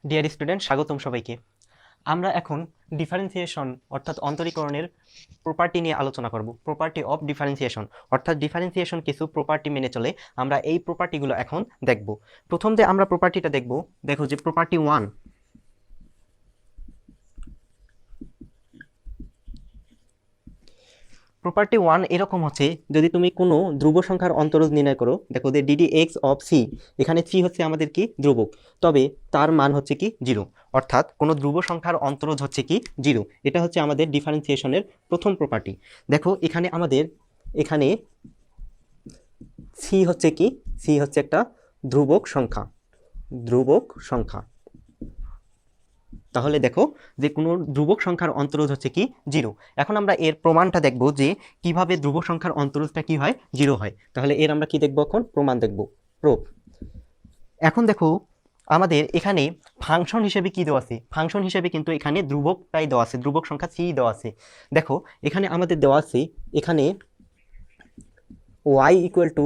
Dear student, স্বাগতম সবাইকে। আমরা এখন ডিফারেন্সিয়েশন অর্থাৎ অন্তরীকরণের প্রপার্টি নিয়ে আলোচনা করব। প্রপার্টি অফ ডিফারেন্সিয়েশন অর্থাৎ ডিফারেন্সিয়েশন কিছু প্রপার্টি মেনে চলে, আমরা এই প্রপার্টিগুলো এখন দেখব। প্রথম যে আমরা প্রপার্টিটা দেখব, দেখো যে প্রপার্টি 1। প্রপার্টি 1 এরকম হচ্ছে, যদি তুমি কোনো ধ্রুব সংখ্যার অন্তরজ নির্ণয় করো, দেখো যে ডিডি এক্স অফ সি, এখানে সি হচ্ছে আমাদের কি ধ্রুবক, তবে তার মান হচ্ছে কি 0, অর্থাৎ কোনো ধ্রুব সংখ্যার অন্তরজ হচ্ছে কি 0। এটা হচ্ছে আমাদের ডিফারেন্সিয়েশনের প্রথম প্রপার্টি। দেখো এখানে আমাদের এখানে সি হচ্ছে কি, সি হচ্ছে একটা ধ্রুবক সংখ্যা, ধ্রুবক সংখ্যা। তাহলে দেখো যে কোনো ধ্রুবক সংখ্যার অন্তরজ হচ্ছে কি 0। এখন আমরা এর প্রমাণটা দেখব যে কিভাবে ধ্রুবক সংখ্যার অন্তরজটা কি হয়, 0 হয়। তাহলে এর আমরা কি দেখব, এখন প্রমাণ দেখব, প্রুফ। এখন দেখো আমাদের এখানে ফাংশন হিসেবে কি দেওয়া আছে, ফাংশন হিসেবে কিন্তু এখানে ধ্রুবকটাই দেওয়া আছে, ধ্রুবক সংখ্যা সি দেওয়া আছে। দেখো এখানে আমাদের দেওয়া আছে, এখানে y equal to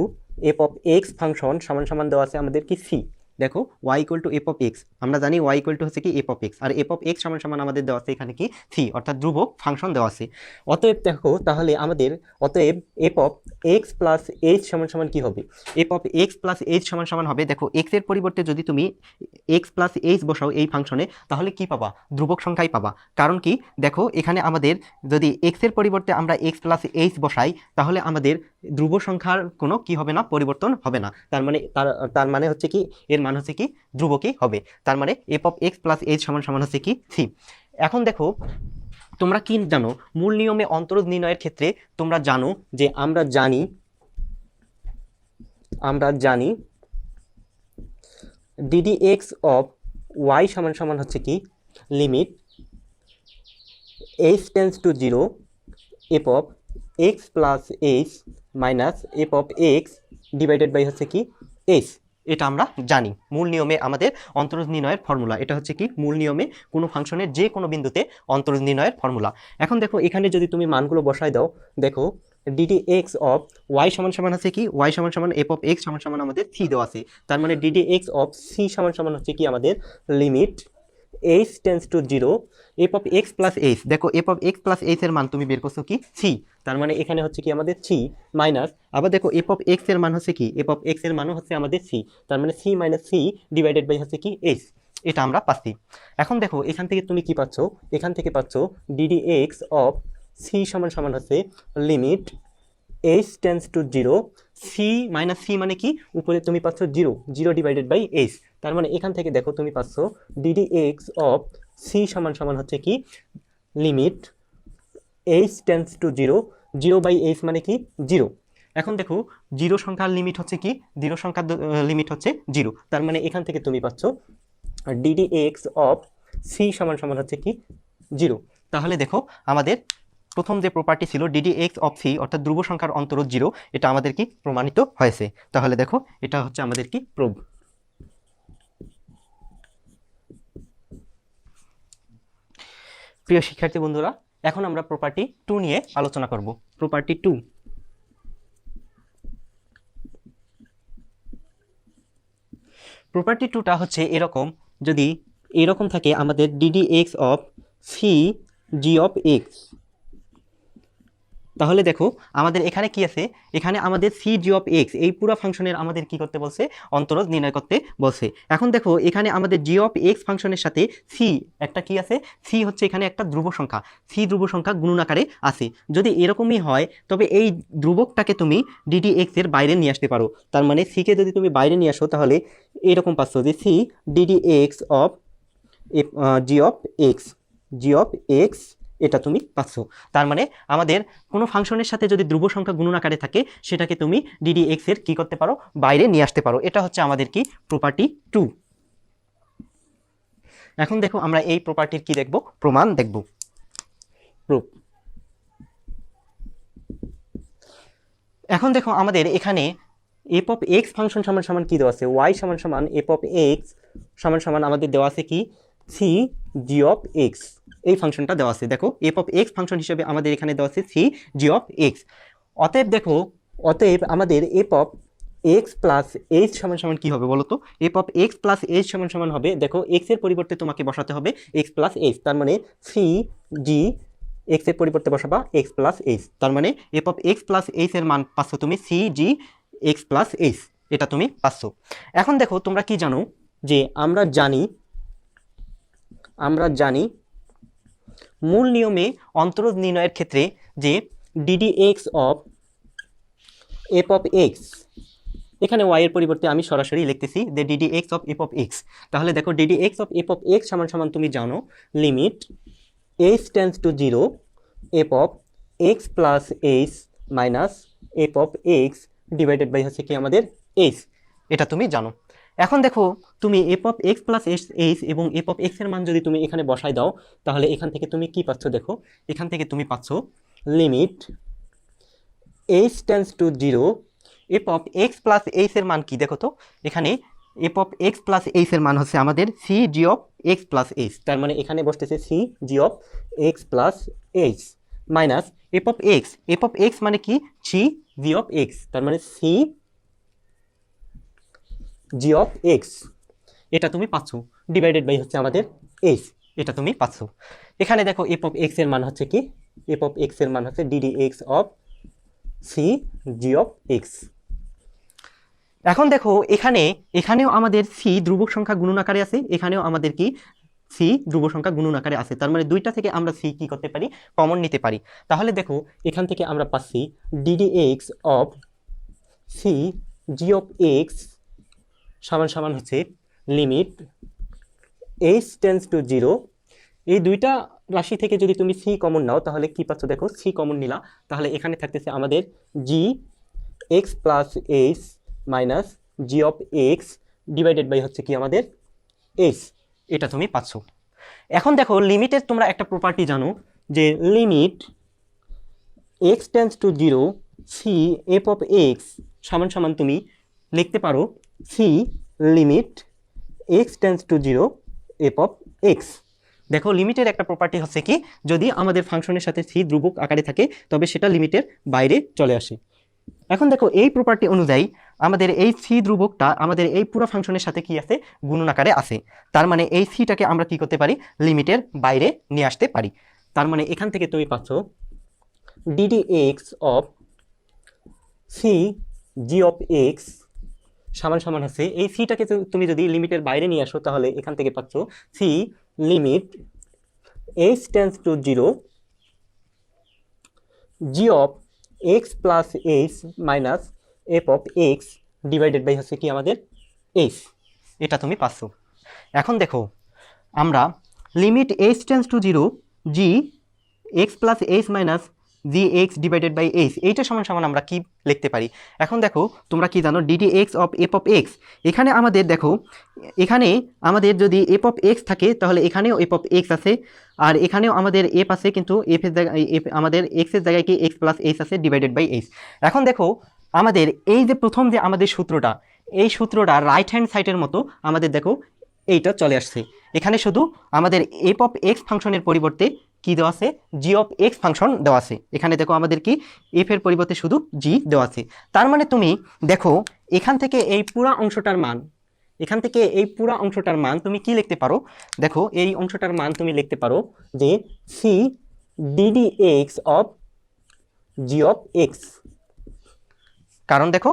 f of x function সমান সমান দেওয়া আছে আমাদের কি সি। দেখো y equal to f of x, আমরা জানি y ইকুয়াল টু হচ্ছে কি এফ অফ এক্স, আর এফ অফ এক্স সমান সমান আমাদের দেওয়া আছে এখানে কি সি, অর্থাৎ ধ্রুবক ফাংশন দেওয়া আছে। অতএব দেখো তাহলে আমাদের অতএব F of x plus H সমান সমান কি হবে, F of x plus H সমান সমান হবে, দেখো এক্স এর পরিবর্তে যদি তুমি এক্স প্লাস এইচ বসাও এই ফাংশনে, তাহলে কি পাবা, ধ্রুবক সংখ্যাই পাবা। কারণ কি, দেখো এখানে আমাদের যদি এক্স এর পরিবর্তে আমরা এক্স প্লাস এইচ বসাই, তাহলে আমাদের ধ্রুব সংখ্যার কোনো কি হবে না, পরিবর্তন হবে না। তার মানে তার মানে হচ্ছে কি, এর মান হচ্ছে কি ধ্রুবকই হবে। তার মানে F of x plus H সমান সমান হচ্ছে কি সি। এখন দেখো তোমরা কি জানো, মূল নিয়মে অন্তরজ নির্ণয়ের ক্ষেত্রে তোমরা জানো যে আমরা জানি ডিডি এক্স অফ ওয়াই সমান সমান হচ্ছে কি limit h tends to 0 f of x plus h minus f of x divided by হচ্ছে কি এইচ। এটা আমরা জানি মূল নিয়মে আমাদের অন্তরজ নির্ণয়ের ফর্মুলা। এটা হচ্ছে কি মূল নিয়মে কোনো ফাংশনের যে কোনো বিন্দুতে অন্তরজ নির্ণয়ের ফর্মুলা। এখন দেখো এখানে যদি তুমি মানগুলো বসাই দাও, দেখো ডিডি এক্স অফ ওয়াই সমান সমান হচ্ছে কি, ওয়াই সমান সমান এফ অফ এক্স সমান সমান আমাদের সি দেওয়া আছে। তার মানে ডিডি এক্স অফ সি সমান সমান হচ্ছে কি আমাদের limit h tends to 0 f of x plus h. দেখো f of x plus h এর মান তুমি বের করছো কি সি, তার মানে এখানে হচ্ছে কি আমাদের সি মাইনাস, আবার দেখো এফ অফ এক্স এর মান হচ্ছে কি, এফ অফ এক্স এর মানও হচ্ছে আমাদের সি, তার মানে c minus c divided by হচ্ছে কি এইচ। এটা আমরা পাচ্ছি। এখন দেখো এখান থেকে তুমি কি পাচ্ছ, এখান থেকে পাচ্ছ ডিডি এক্স অফ সি সমান সমান হচ্ছে limit h tends to 0 c minus c মানে কি, উপরে তুমি পাচ্ছ 0, 0 ডিভাইডেড বাই এইচ। তার মানে এখান থেকে দেখো তুমি পাচ্ছ ডিডি এক্স অফ সি সমান সমান হচ্ছে কি limit h tends to 0, 0 by h মানে কি 0। এখন দেখো 0 সংখ্যার লিমিট হচ্ছে কি, 0 সংখ্যার লিমিট হচ্ছে 0, তার মানে এখান থেকে তুমি পাচ্ছ ডিডি এক্স অফ সি সমান সমান হচ্ছে কি 0। তাহলে দেখো আমাদের প্রথম যে প্রপার্টি ছিল ডিডি এক্স অফ সি অর্থাৎ ধ্রুব সংখ্যার অন্তরজ 0, এটা আমাদের কি প্রমাণিত হয়েছে। তাহলে দেখো এটা হচ্ছে আমাদের কি প্রুফ। প্রিয় শিক্ষার্থী বন্ধুরা, এখন আমরা প্রপার্টি 2 নিয়ে আলোচনা করব। প্রপার্টি 2, প্রপার্টি 2টা হচ্ছে এরকম, যদি এরকম থাকে আমাদের d d x of c g of x, তাহলে দেখো আমাদের এখানে কি আছে, এখানে আমাদের সি জি অফ এক্স এই পুরো ফাংশনের আমাদের কি করতে বলছে, অন্তরজ নির্ণয় করতে বলছে। এখন দেখো এখানে আমাদের জি অফ এক্স ফাংশনের সাথে সি একটা কি আছে, সি হচ্ছে এখানে একটা ধ্রুব সংখ্যা, সি ধ্রুব সংখ্যা গুণন আকারে আছে। যদি এরকমই হয় তবে এই ধ্রুবকটাকে তুমি ডিডি এক্স এর বাইরে নিয়ে আসতে পারো। তার মানে সিকে যদি তুমি বাইরে নিয়ে আসো, তাহলে এরকম পাচ্ছ যে c d d x of g of x, g of x এটা তুমি পাচ্ছ। তার মানে আমাদের কোনো ফাংশনের সাথে যদি ধ্রুব সংখ্যা গুণন আকারে থাকে, সেটাকে তুমি ডিডি এক্স এর কি করতে পারো, বাইরে নিয়ে আসতে পারো। এটা হচ্ছে আমাদের কি প্রপার্টি 2। এখন দেখো আমরা এই প্রপার্টির কি দেখব, প্রমাণ দেখব, প্রুফ। এখন দেখো আমাদের এখানে এফ অফ এক্স ফাংশন সমান সমান কি দেওয়া আছে, ওয়াই সমান সমান এফ অফ এক্স সমান সমান আমাদের দেওয়া আছে কি সি জি অফ এক্স, এই ফাংশনটা দেওয়া আছে। দেখো এফ অফ এক্স ফাংশন হিসেবে আমাদের এখানে দেওয়া আছে সি জি অফ এক্স। অতএব দেখো, অতএব আমাদের f of x plus H সমান সমান কী হবে বলো তো? F of x plus H সমান সমান হবে, দেখো এক্সের পরিবর্তে তোমাকে বসাতে হবে এক্স প্লাস এইচ, তার মানে সি জি এক্সের পরিবর্তে বসাবা এক্স প্লাস এইচ, তার মানে F of x plus h এর মান পাচ্ছ তুমি সি জি এক্স প্লাস এইচ, এটা তুমি পাচ্ছ। এখন দেখো তোমরা কি জানো যে আমরা জানি মূল নিয়মে অন্তরজ নির্ণয়ের ক্ষেত্রে যে d d x of f of x, এখানে ওয়াই এর পরিবর্তে আমি সরাসরি লিখতেছি যে d d x of f of x. তাহলে দেখো d d x of f of x সমান সমান তুমি জানো limit h tends to 0 f of x plus h minus f of x divided by হচ্ছে কি আমাদের এইচ, এটা তুমি জানো। এখন দেখো তুমি F of x plus h এবং এফ অফ এক্স এর মান যদি তুমি এখানে বসাই দাও, তাহলে এখান থেকে তুমি কি পাচ্ছ? দেখো এখান থেকে তুমি পাচ্ছ limit h tends to 0 f of x plus h এর মান কি দেখো তো, এখানে F of x plus h এর মান হচ্ছে আমাদের C g of x plus H, তার মানে এখানে বসতেছে C g of x plus h minus f of x মানে কি সি জি অফ এক্স, তার মানে সি জি অফ এক্স, এটা তুমি পাচ্ছ ডিভাইডেড বাই হচ্ছে আমাদের এইচ, এটা তুমি পাচ্ছ। এখানে দেখো এফ অফ এক্স এর মান হচ্ছে কি, এফ অফ এক্স এর মান হচ্ছে d d x of c g of x. এখন দেখো এখানেও আমাদের সি ধ্রুবক সংখ্যা গুণন আকারে আছে, এখানেও আমাদের কি সি ধ্রুব সংখ্যা গুণন আকারে আছে, তার মানে দুইটা থেকে আমরা সি কি করতে পারি? কমন নিতে পারি। তাহলে দেখো এখান থেকে আমরা পাচ্ছি d d x of c g of x সমান সমান হচ্ছে লিমিট এইচ টেন্স টু 0, এই দুইটা রাশি থেকে যদি তুমি সি কমন নাও তাহলে কি পাচ্ছ? দেখো সি কমন নিলা, তাহলে এখানে থাকতেছে আমাদের g x plus h minus g of x divided by হচ্ছে কি আমাদের এইচ, এটা তুমি পাচ্ছ। এখন দেখো লিমিটের তোমরা একটা প্রপার্টি জানো যে limit x tends to 0 c f of x সমান সমান তুমি লিখতে পারো c limit x tends to 0 f of x. দেখো লিমিটের একটা প্রপার্টি হচ্ছে কি, যদি আমাদের ফাংশনের সাথে সি ধ্রুবক আকারে থাকে তবে সেটা লিমিটের বাইরে চলে আসে। এখন দেখো এই প্রপার্টি অনুযায়ী আমাদের এই সি ধ্রুবকটা আমাদের এই পুরো ফাংশনের সাথে কি আছে? গুণন আকারে আছে, তার মানে এই সিটাকে আমরা কি করতে পারি? লিমিটের বাইরে নিয়ে আসতে পারি। তার মানে এখান থেকে তুমি পাচ্ছ d d x of c g of x সমান সমান হচ্ছে এই সিটাকে তুমি যদি লিমিটের বাইরে নিয়ে আসো তাহলে এখান থেকে পাচ্ছ c limit h tends to 0 g of x plus h minus f of x divided by হচ্ছে কি আমাদের এইচ, এটা তুমি পাচ্ছ। এখন দেখো আমরা limit h tends to 0 g x plus h minus g x divided by h, এইটা সমান সমান আমরা কি লিখতে পারি? এখন দেখো তোমরা কি জানো DD x of f of x, এখানে আমাদের দেখো এখানে আমাদের যদি এফ অফ এক্স থাকে তাহলে এখানেও এফ অফ এক্স আছে, আর এখানেও আমাদের এফ আছে কিন্তু এফ এর জায়গায় আমাদের এক্সের জায়গায় কি এক্স প্লাস এইচ আছে ডিভাইডেড বাই এইচ। এখন দেখো আমাদের এই যে প্রথম যে আমাদের সূত্রটা, এই সূত্রটা রাইট হ্যান্ড সাইডের মতো আমাদের দেখো এইটা চলে আসছে, এখানে শুধু আমাদের এফ অফ এক্স ফাংশনের পরিবর্তে কি দেওয়া আছে? জি অফ এক্স ফাংশন দেওয়া আছে। এখানে দেখো আমাদের কি এফ এর পরিবর্তে শুধু জি দেওয়া আছে, তার মানে তুমি দেখো এখান থেকে এই পুরা অংশটার মান তুমি কি লিখতে পারো? দেখো এই অংশটার মান তুমি লিখতে পারো যে c d d x of g of x, কারণ দেখো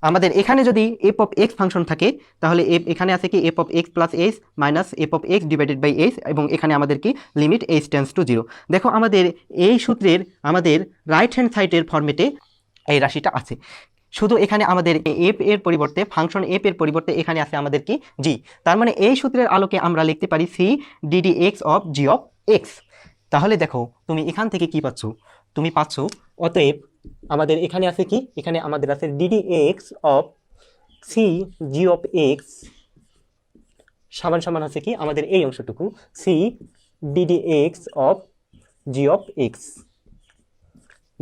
আমাদের এখানে যদি এফ অফ এক্স ফাংশন থাকে তাহলে এখানে আছে কি f of x plus h minus f of x divided by h, এবং এখানে আমাদের কি লিমিট এইচ টেন্স টু 0। দেখো আমাদের এই সূত্রের আমাদের রাইট হ্যান্ড সাইডের ফরম্যাটে এই রাশিটা আছে, শুধু এখানে আমাদের এফ এর পরিবর্তে ফাংশন এফ এর পরিবর্তে এখানে আছে আমাদের কি জি, তার মানে এই সূত্রের আলোকে আমরা লিখতে পারি c d d x of g of x. তাহলে দেখো তুমি এখান থেকে কি পাচ্ছ? তুমি পাচ্ছ অতএব আমাদের এখানে আছে কি, এখানে আমাদের আছে d d x of c g of x সমান সমান আছে কি আমাদের এই অংশটুকু c d d x of g of x.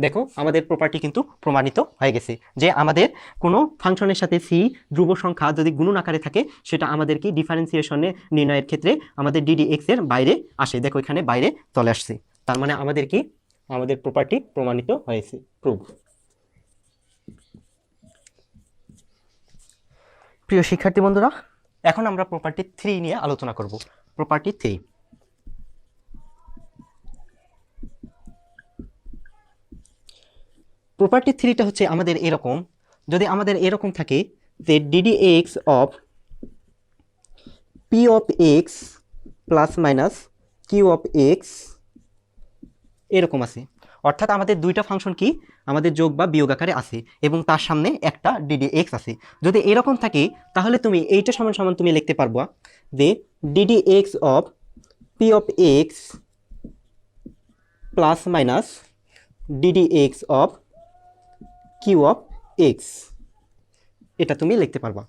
দেখো আমাদের প্রপার্টি কিন্তু প্রমাণিত হয়ে গেছে যে আমাদের কোনো ফাংশনের সাথে সি ধ্রুব সংখ্যা যদি গুণন আকারে থাকে সেটা আমাদের কি ডিফারেন্সিয়েশনে নির্ণয়ের ক্ষেত্রে আমাদের ডিডি এক্স এর বাইরে আসে। দেখো এখানে বাইরে চলে আসছে, তার মানে আমাদের কি আমাদের প্রপার্টি প্রমাণিত হয়েছে, প্রুভ। প্রিয় শিক্ষার্থী বন্ধুরা, এখন আমরা প্রপার্টি 3 নিয়ে আলোচনা করব। প্রপার্টি 3, প্রপার্টি 3টা হচ্ছে আমাদের এরকম, যদি আমাদের এরকম থাকে যে ddx of p of x plus minus q of x এরকম আছে, অর্থাৎ আমাদের দুইটা ফাংশন কি আমাদের যোগ বা বিয়োগ আকারে আছে এবং তার সামনে একটা ddx আছে। যদি এরকম থাকে তাহলে তুমি এইটা সমান সমান তুমি লিখতে পারবা যে ddx of p of x plus minus ddx of q of x, এটা তুমি লিখতে পারবা।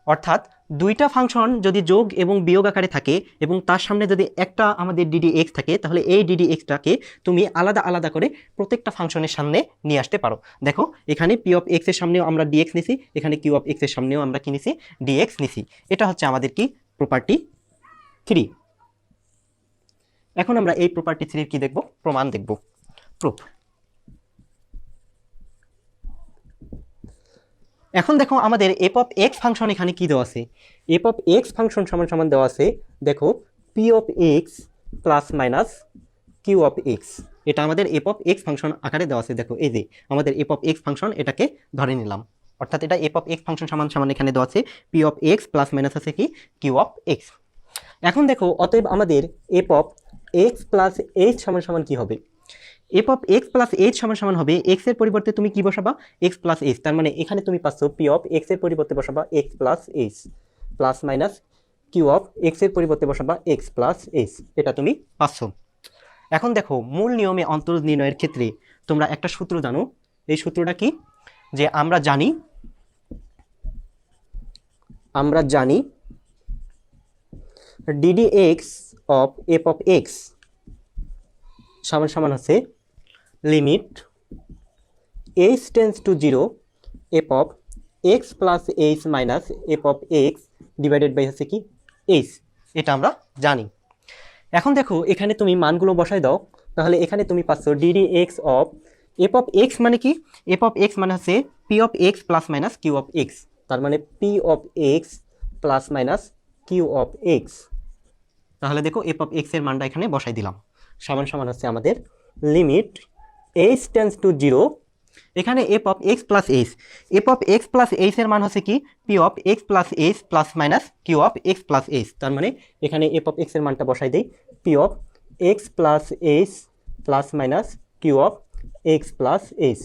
অর্থাৎ দুইটা ফাংশন যদি যোগ এবং বিয়োগ আকারে থাকে এবং তার সামনে যদি একটা আমাদের ddx থাকে, তাহলে এই ddxটাকে তুমি আলাদা আলাদা করে প্রত্যেকটা ফাংশনের সামনে নিয়ে আসতে পারো। দেখো এখানে p অফ x এর সামনেও আমরা dx নিছি, এখানে q অফ x এর সামনেও আমরা কি নিছি, dx নিছি। এটা হচ্ছে আমাদের কি প্রপার্টি 3। এখন আমরা এই প্রপার্টি 3 কি দেখব, প্রমাণ দেখব, প্রুফ। এখন দেখো আমাদের f অফ x ফাংশন এখানে কি দেওয়া আছে, f অফ x ফাংশন সমান সমান দেওয়া আছে, দেখো p of x plus minus q of x, এটা আমাদের f অফ x ফাংশন আকারে দেওয়া আছে। দেখো এই যে আমাদের f অফ x ফাংশন, এটাকে ধরে নিলাম, অর্থাৎ এটা f অফ x ফাংশন সমান সমান এখানে দেওয়া আছে p of x plus minus আছে কি q অফ x। এখন দেখো অতএব আমাদের f of x plus h সমান সমান কি হবে, f of x plus h সমান সমান হবে x এর পরিবর্তে তুমি কি বসাবা, x প্লাস h। তার মানে এখানে তুমি পাচ্ছ p অফ x এর পরিবর্তে বসাবা x plus h plus minus q of x এর পরিবর্তে বসাবা x প্লাস h, এটা তুমি পাচ্ছ। এখন দেখো মূল নিয়মে অন্তরজ নির্ণয়ের ক্ষেত্রে তোমরা একটা সূত্র জানো, এই সূত্রটা কি, যে আমরা জানি ddx of f of x সমান সমান হচ্ছে limit h tends to 0 f of x plus h minus f of x divided by হচ্ছে কি h, এটা আমরা জানি। এখন দেখো এখানে তুমি মানগুলো বসাই দাও, তাহলে এখানে তুমি পাচ্ছ ddx of f of x মানে কি, f অফ x মানে হচ্ছে p of x plus minus q of x, তার মানে p of x plus minus q of x। তাহলে দেখো f অফ x এর মানটা এখানে বসাই দিলাম, সমান সমান হচ্ছে আমাদের লিমিট h টেন্স টু 0, এখানে f of x plus h, f of x plus h এর মান হচ্ছে কি p of x plus h plus minus q of x plus h। তার মানে এখানে f অফ x এর মানটা বসাই দেই p of x plus h plus minus q of x plus h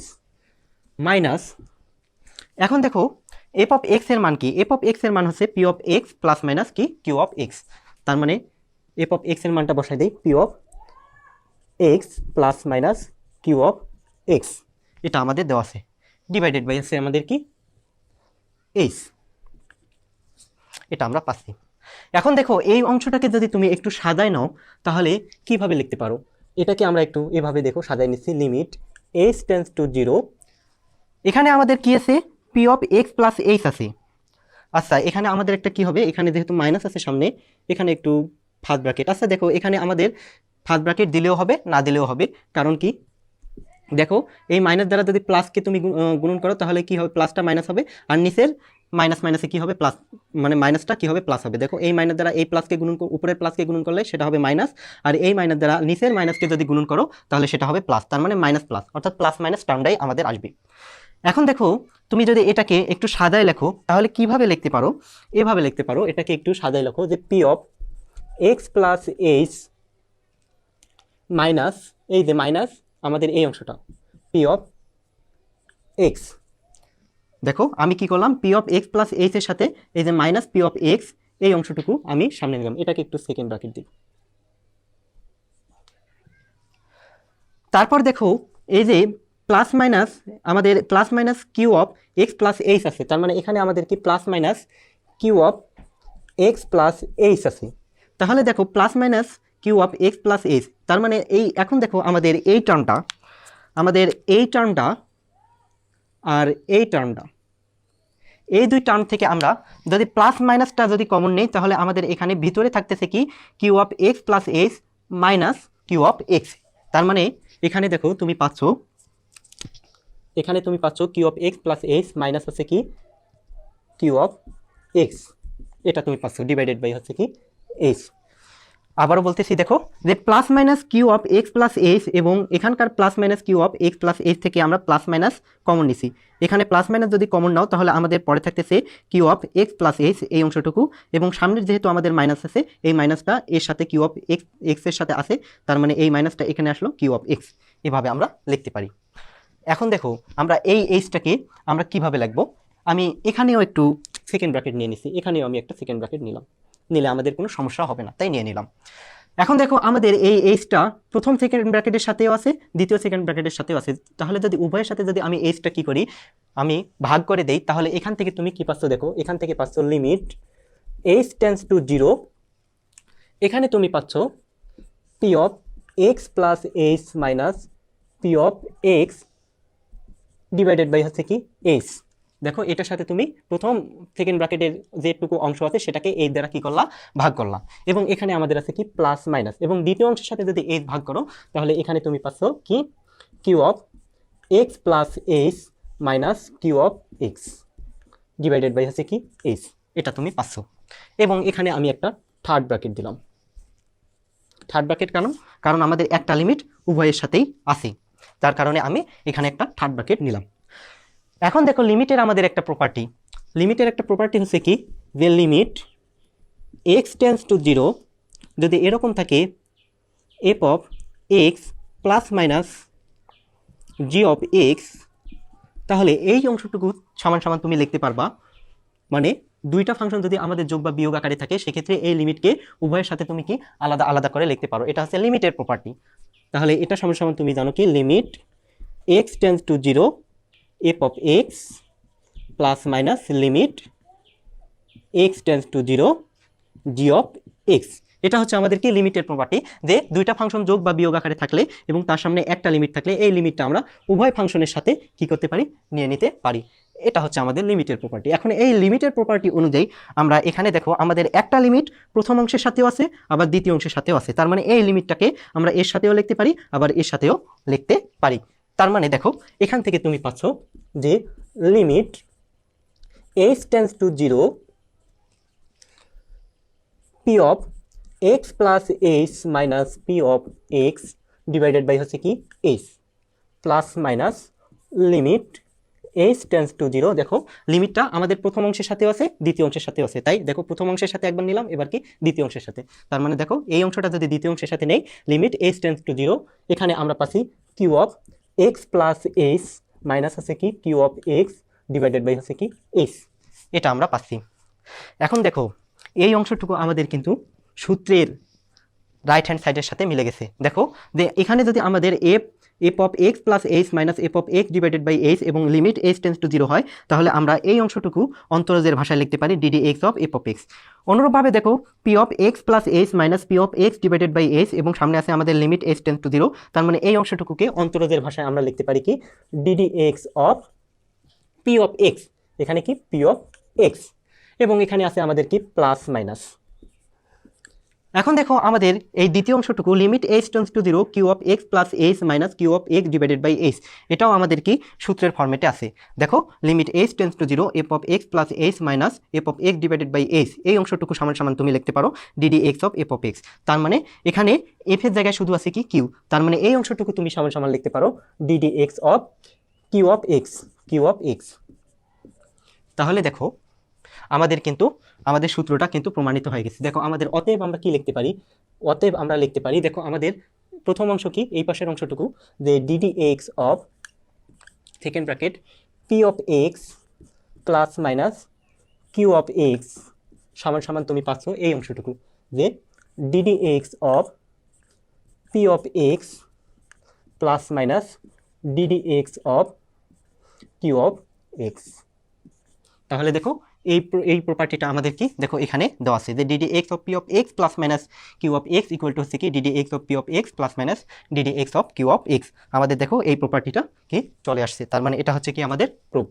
minus, এখন দেখো f অফ x এর মান কি, f অফ x এর মান হচ্ছে p of x plus minus কি q অফ x। তার মানে f অফ x এর মানটা বসাই দেই p of x plus minus q of x, এটা আমাদের দেওয়া আছে, ডিভাইডেড বাই আছে আমাদের কি h, এটা আমরা পাচ্ছি। এখন দেখো এই অংশটাকে যদি তুমি একটু সাজায় নাও তাহলে কিভাবে লিখতে পারো, এটাকে আমরা একটু এভাবে দেখো সাজায় নিচ্ছি, লিমিট h টেন্স টু 0, এখানে আমাদের কি আছে p of x plus h আছে। আচ্ছা এখানে আমাদের একটা কি হবে, এখানে যেহেতু মাইনাস আছে সামনে, এখানে একটু ফার্স্ট ব্র্যাকেট। আচ্ছা দেখো এখানে আমাদের ফার্স্ট ব্র্যাকেট দিলেও হবে না দিলেও হবে, কারণ কি দেখো এই মাইনাস দ্বারা যদি প্লাসকে তুমি গুণন করো তাহলে কি হবে, প্লাসটা মাইনাস হবে, আর নিচের মাইনাস মাইনাসে কি হবে প্লাস, মানে মাইনাসটা কি হবে প্লাস হবে। দেখো এই মাইনাস দ্বারা এই প্লাসকে গুণন, উপরের প্লাসকে গুণন করলে সেটা হবে মাইনাস, আর এই মাইনাস দ্বারা নিচের মাইনাসকে যদি গুণন করো তাহলে সেটা হবে প্লাস, তার মানে মাইনাস প্লাস, অর্থাৎ প্লাস মাইনাস টার্মটাই আমাদের আসবে। এখন দেখো তুমি যদি এটাকে একটু সাজায় লেখো তাহলে কিভাবে লিখতে পারো, এভাবে লিখতে পারো, এটাকে একটু সাজায় লেখো যে p of x plus h minus এই যে মাইনাস আমাদের এই অংশটা p অফ x। দেখো আমি কি করলাম, p of x plus h এর সাথে এই যে মাইনাস p অফ x এই অংশটুকু আমি সামনে নিলাম, এটাকে একটু সেকেন্ড ব্র্যাকেট দিই। তারপর দেখো এই যে প্লাস মাইনাস আমাদের plus minus q of x plus h আছে, তার মানে এখানে আমাদের কি plus minus q of x plus h আছে। তাহলে দেখো plus minus q of x plus h, তার মানে এই এখন দেখো আমাদের এই টার্মটা আর এই টার্মটা, এই দুই টার্ম থেকে আমরা যদি প্লাস মাইনাসটা যদি কমন নেই তাহলে আমাদের এখানে ভিতরে থাকতেছে কি q of x plus h minus q of x। তার মানে এখানে দেখো তুমি পাচ্ছ q of x plus h minus আছে কি q অফ এক্স, এটা তুমি পাচ্ছ ডিভাইডেড বাই হচ্ছে কি এইচ। আবারও বলতেছি দেখো যে plus minus q of x plus h, এবং এখানকার plus minus q of x plus h থেকে আমরা প্লাস মাইনাস কমন নিছি। এখানে প্লাস মাইনাস যদি কমন নাও তাহলে আমাদের পরে থাকতেছে q of x plus h এই অংশটুকু, এবং সামনের যেহেতু আমাদের মাইনাস আছে এই মাইনাসটা এর সাথে কিউ অফ এক্স এক্সের সাথে আছে, তার মানে এই মাইনাসটা এখানে আসলো কিউ অফ এক্স, এভাবে আমরা লিখতে পারি। এখন দেখো আমরা এই এইচটাকে আমরা কিভাবে লিখবো, আমি এখানেও একটু সেকেন্ড ব্র্যাকেট নিয়ে নিছি, এখানেও আমি একটা সেকেন্ড ব্র্যাকেট নিলাম, নিলে আমাদের কোনো সমস্যা হবে না, তাই নিয়ে নিলাম। এখন দেখো আমাদের এই এইচটা প্রথম সেকেন্ড ব্র্যাকেটের সাথেও আছে, দ্বিতীয় সেকেন্ড ব্র্যাকেটের সাথেও আছে, তাহলে যদি উভয়ের সাথে যদি আমি এইচটা কি করি, আমি ভাগ করে দেই, তাহলে এখান থেকে তুমি কি পাচ্ছ দেখো, এখান থেকে পাচ্ছ লিমিট এইচ টেন্ডস টু 0, এখানে তুমি পাচ্ছ p of x plus h minus p of x divided by হচ্ছে কি এইচ। দেখো এটার সাথে তুমি প্রথম সেকেন্ড ব্র্যাকেটের যেটুকু অংশ আছে সেটাকে এই দ্বারা কি করলা, ভাগ করলা, এবং এখানে আমাদের আছে কি প্লাস মাইনাস, এবং দ্বিতীয় অংশের সাথে যদি এইচ ভাগ করো তাহলে এখানে তুমি পাচ্ছ কি q of x plus h minus q of x divided by হচ্ছে কি এইচ, এটা তুমি পাচ্ছ। এবং এখানে আমি একটা থার্ড ব্র্যাকেট দিলাম, থার্ড ব্র্যাকেট কারণ আমাদের একটা লিমিট উভয়ের সাথেই আছে, যার কারণে আমি এখানে একটা থার্ড ব্র্যাকেট নিলাম। এখন দেখো লিমিটের আমাদের একটা প্রপার্টি হচ্ছে কি, যে লিমিট এক্স টেন্ডস টু 0 যদি এরকম থাকে F of x plus minus g of x, তাহলে এই অংশটুকু সমান সমান তুমি লিখতে পারবা, মানে দুইটা ফাংশন যদি আমাদের যোগ বা বিয়োগ আকারে থাকে সেক্ষেত্রে এই লিমিটকে উভয়ের সাথে তুমি কি আলাদা আলাদা করে লিখতে পারো, এটা হচ্ছে লিমিটের প্রপার্টি। তাহলে এটা সমান সমান তুমি জানো কি limit x tends to 0 f of x plus minus limit x tends to 0 g of x, এটা হচ্ছে আমাদের কি লিমিটের প্রপার্টি, যে দুইটা ফাংশন যোগ বা বিয়োগ আকারে থাকলে এবং তার সামনে একটা লিমিট থাকলে এই লিমিটটা আমরা উভয় ফাংশনের সাথে কি করতে পারি, নিয়ে নিতে পারি, এটা হচ্ছে আমাদের লিমিটের প্রপার্টি। এখন এই লিমিটের প্রপার্টি অনুযায়ী আমরা এখানে দেখো আমাদের একটা লিমিট প্রথম অংশের সাথেও আছে আবার দ্বিতীয় অংশের সাথেও আছে, তার মানে এই লিমিটটাকে আমরা এর সাথেও লিখতে পারি আবার এর সাথেও লিখতে পারি। তার মানে দেখো এখান থেকে তুমি পাচ্ছ যে limit h tends to 0 p of x plus h minus p of x divided by হচ্ছে কি h plus minus limit h tends to 0, দেখো লিমিটটা আমাদের প্রথম অংশের সাথেও আছে দ্বিতীয় অংশের সাথেও আছে, তাই দেখো প্রথম অংশের সাথে একবার নিলাম, এবার কি দ্বিতীয় অংশের সাথে, তার মানে দেখো এই অংশটা যদি দ্বিতীয় অংশের সাথে নেই লিমিট এইচ টেন্ডস টু 0, এখানে আমরা পাচ্ছি q of x plus h minus হচ্ছে কি q of x divided by হচ্ছে কি এইচ, এটা আমরা পাচ্ছি। এখন দেখো এই অংশটুকু আমাদের কিন্তু সূত্রের রাইট হ্যান্ড সাইডের সাথে মিলে গেছে। দেখো যে এখানে যদি আমাদের f of x plus h minus f of x divided by h এবং লিমিট এইচ টেন্ডস টু 0 হয়, তাহলে আমরা এই অংশটুকু অন্তরজের ভাষায় লিখতে পারি d d x of f of x. অনুরূপভাবে দেখো p of x plus h minus p of x divided by h এবং সামনে আছে আমাদের লিমিট এইচ টেন্ডস টু 0, তার মানে এই অংশটুকুকে অন্তরজের ভাষায় আমরা লিখতে পারি কি d d x of p of x, এখানে কি পি অফ এক্স, এবং এখানে আছে আমাদের কি প্লাস মাইনাস। এখন দেখো আমাদের এই দ্বিতীয় অংশটুকু limit h tends to 0 q of x plus h minus q of x divided by h, এটাও আমাদের কি সূত্রের ফর্মেটে আছে। দেখো limit h tends to 0 f of x plus h minus f of x divided by h, এই অংশটুকু সমান সমান তুমি লিখতে পারো d d x of f of x, তার মানে এখানে এফ এর জায়গায় শুধু আছে কি কিউ, তার মানে এই অংশটুকু তুমি সমান সমান লিখতে পারো d d x of q of x, q of x. তাহলে দেখো আমাদের কিন্তু আমাদের সূত্রটা কিন্তু প্রমাণিত হয়ে গেছে। দেখো আমাদের অতএব আমরা কি লিখতে পারি, অতএব আমরা লিখতে পারি দেখো আমাদের প্রথম অংশ কি এই পাশের অংশটুকু যে d d x of second bracket p of x plus minus q of x সমান সমান তুমি পাচ্ছ এই অংশটুকু যে d d x of p of x plus minus d d x of q of x. তাহলে দেখো এই প্রপার্টিটা আমাদের কি দেখো এখানে দেওয়া আছে যে d d x of p of x plus minus q of x equal to হচ্ছে কি d d x of p of x plus minus d d x of q of x. আমাদের দেখো এই প্রপার্টিটা কি চলে আসছে, তার মানে এটা হচ্ছে কি আমাদের প্রুফ।